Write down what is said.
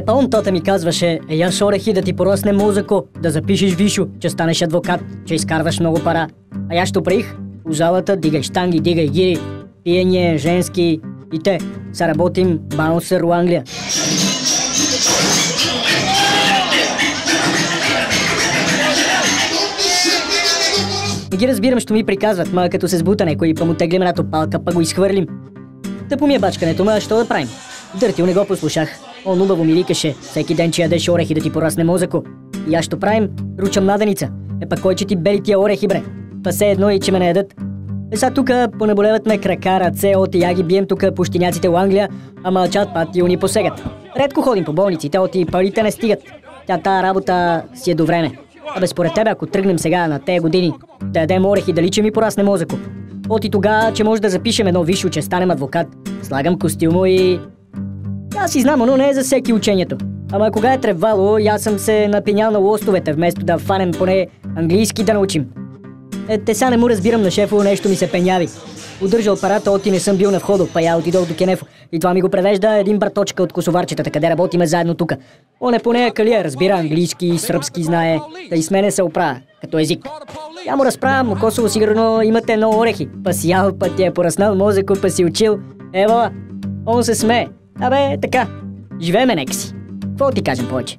Па он тота ми казваше, яш орехи да ти порасне мозъко, да запишеш висшо, че станеш адвокат, че изкарваш много пара. А я що приих? У залата дигай штанги, дигай гири, пиење, женски и те. Са работим баунсър у Англия. Не ги разбирам, що ми приказват, ма като се сбута некой, па му теглим една топалка, па го изхвърлим. Тъпо ми е бачкането, ма що да правим? Дъртил не го послушах. Он убаво ми викаше, всеки ден, че ядеш орехи да ти порасне мозъко. И аз що правим? Ручам младеница. Па кой че ти бели тия орехи, бре? Па все едно и че ме не ядат. Сега тука понаболеват ме крака, ръце, оти я ги бием тука пущиняците в Англия, а мълчат пат и уни посегат. Редко ходим по болниците, оти парите не стигат. Тая работа си е до време. Абе според тебе, ако тръгнем сега на тези години, да ядем орехи, дали че ми порасне мозъко? Оти тогава, че може да запишем едно висше, че станем адвокат. Слагам костюмо и... Аз си знам, но не е за всеки учението. Ама кога е тревало, аз съм се напинял на лостовете, вместо да фанем поне английски да научим. Те сега не му разбирам на шефо, нещо ми се пеняви. Удържал апарата, оти не съм бил на входа, па я отидох до Кенефо. И това ми го превежда един браточка от косоварчетата, къде работиме заедно тука. Он е поне калия, разбира английски, сръбски знае, да и с мене се оправя, като език. Я му разправям, у Косово сигурно имате много орехи. Па си ял, па ти е пораснал мозъко, па си учил. Ева, он се смее. Абе, така, живееме нека си. Какво ти кажем повече?